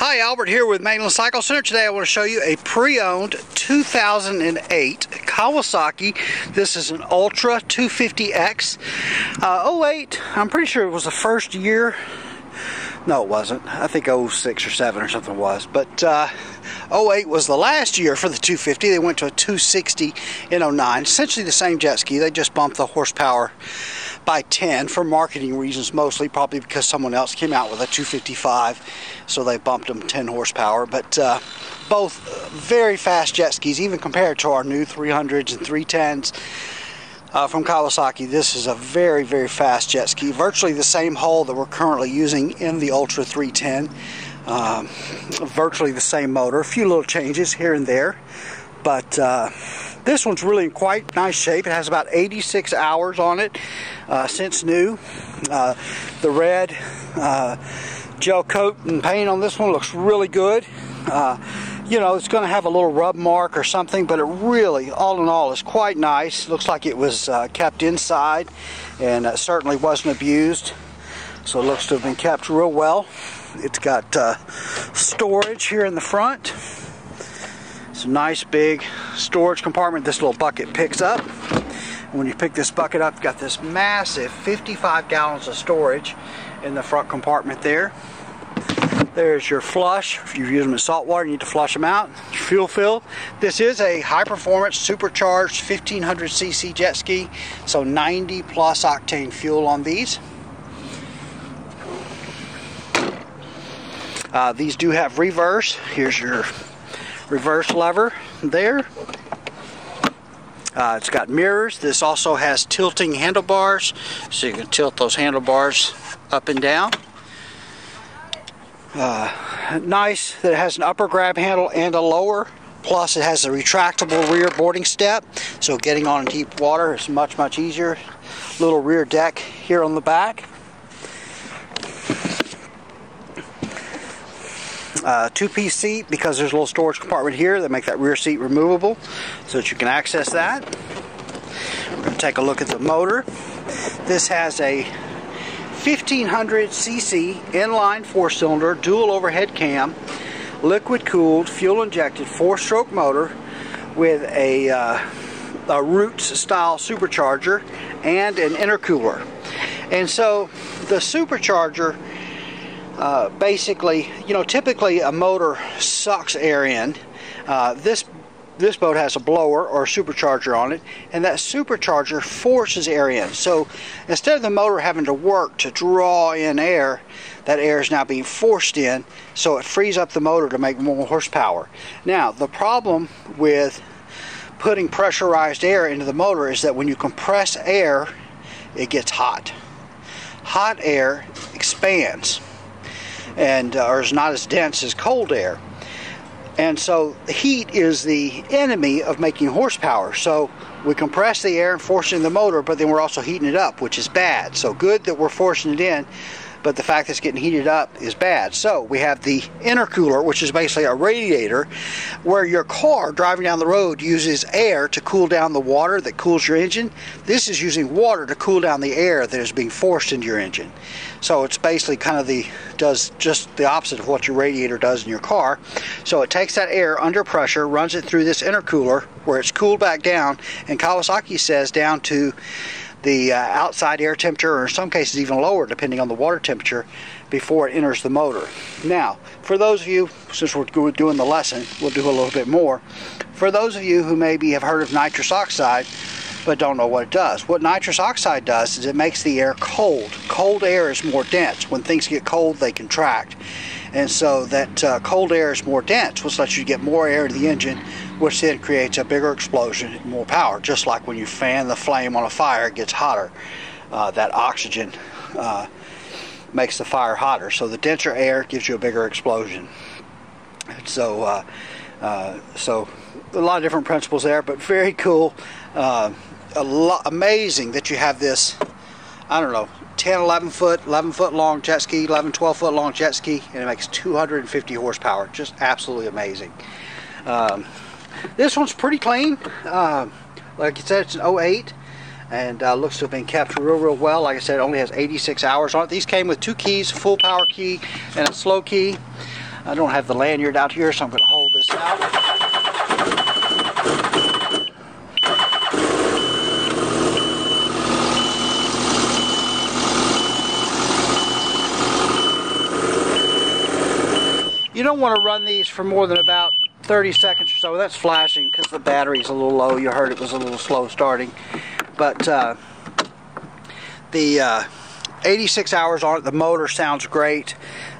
Hi, Albert here with Mainland Cycle Center. Today I want to show you a pre-owned 2008 Kawasaki. This is an Ultra 250X. 08, I'm pretty sure it was the first year. No, it wasn't. I think 06 or 7 or something was. But 08 was the last year for the 250. They went to a 260 in 09. Essentially the same jet ski. They just bumped the horsepower by 10 for marketing reasons mostly, probably because someone else came out with a 255, so they bumped them 10 horsepower. But both very fast jet skis, even compared to our new 300s and 310s from Kawasaki. This is a very, very fast jet ski. Virtually the same hull that we're currently using in the Ultra 310. Virtually the same motor. A few little changes here and there. But this one's really in quite nice shape. It has about 86 hours on it since new. The red gel coat and paint on this one looks really good. You know, it's going to have a little rub mark or something, but it really, all in all, is quite nice. Looks like it was kept inside and certainly wasn't abused. So it looks to have been kept real well. It's got storage here in the front. It's a nice big storage compartment this little bucket picks up. When you pick this bucket up, you've got this massive 55 gallons of storage in the front compartment there. There's your flush. If you use them in salt water, you need to flush them out. Fuel fill. This is a high performance supercharged 1500cc jet ski, so 90 plus octane fuel on these. These do have reverse. Here's your reverse lever there. It's got mirrors. This also has tilting handlebars, so you can tilt those handlebars up and down. Nice that it has an upper grab handle and a lower. Plus it has a retractable rear boarding step, so getting on deep water is much, much easier. Little rear deck here on the back. Two-piece seat, because there's a little storage compartment here that make that rear seat removable so that you can access that. We're going to take a look at the motor. This has a 1500cc inline 4-cylinder dual overhead cam, liquid cooled, fuel injected 4-stroke motor with a Roots style supercharger and an intercooler. And so the supercharger basically, you know, typically a motor sucks air in. This boat has a blower or a supercharger on it, and that supercharger forces air in. So instead of the motor having to work to draw in air, that air is now being forced in, so it frees up the motor to make more horsepower. Now, the problem with putting pressurized air into the motor is that when you compress air, it gets hot. Hot air expands and or is not as dense as cold air. And so heat is the enemy of making horsepower. So we compress the air and forcing the motor, but then we're also heating it up, which is bad. So good that we're forcing it in, but the fact that it's getting heated up is bad. So we have the intercooler, which is basically a radiator, where your car driving down the road uses air to cool down the water that cools your engine. This is using water to cool down the air that is being forced into your engine. So it's basically kind of does just the opposite of what your radiator does in your car. So it takes that air under pressure, runs it through this intercooler where it's cooled back down, and Kawasaki says down to the outside air temperature, or in some cases even lower depending on the water temperature, before it enters the motor. Now, for those of you, since we're doing the lesson, we'll do a little bit more. For those of you who maybe have heard of nitrous oxide but don't know what it does, what nitrous oxide does is it makes the air cold. Cold air is more dense. When things get cold, they contract. And so that cold air is more dense, which lets you get more air to the engine, which then creates a bigger explosion and more power. Just like when you fan the flame on a fire, it gets hotter. That oxygen makes the fire hotter. So the denser air gives you a bigger explosion. So, so a lot of different principles there, but very cool. Amazing that you have this, I don't know, 10, 11 foot long jet ski, 11, 12 foot long jet ski, and it makes 250 horsepower. Just absolutely amazing. This one's pretty clean. Like I said, it's an 08, and looks to have been kept real well. Like I said, it only has 86 hours on it. These came with 2 keys, full power key and a slow key. I don't have the lanyard out here, so I'm going to hold this out. You don't want to run these for more than about 30 seconds or so. That's flashing because the battery's a little low. You heard it was a little slow starting. But the 86 hours on it, the motor sounds great.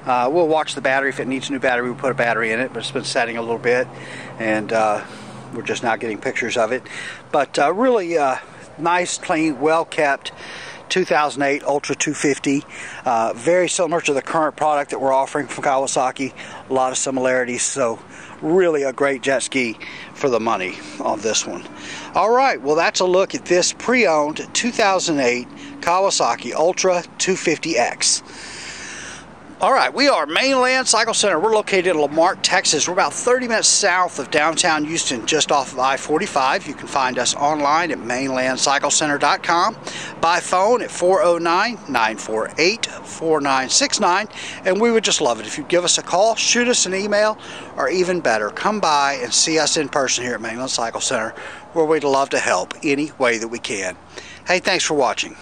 We'll watch the battery. If it needs a new battery, we'll put a battery in it, but it's been setting a little bit, and we're just not getting pictures of it. But really nice, clean, well kept 2008 Ultra 250. Very similar to the current product that we're offering from Kawasaki. A lot of similarities, so really a great jet ski for the money on this one. Alright, well that's a look at this pre-owned 2008 Kawasaki Ultra 250X. Alright, we are Mainland Cycle Center. We're located in Marque, Texas. We're about 30 minutes south of downtown Houston, just off of I-45. You can find us online at mainlandcyclecenter.com, by phone at 409-948-4969, and we would just love it if you'd give us a call, shoot us an email, or even better, come by and see us in person here at Mainland Cycle Center, where we'd love to help any way that we can. Hey, thanks for watching.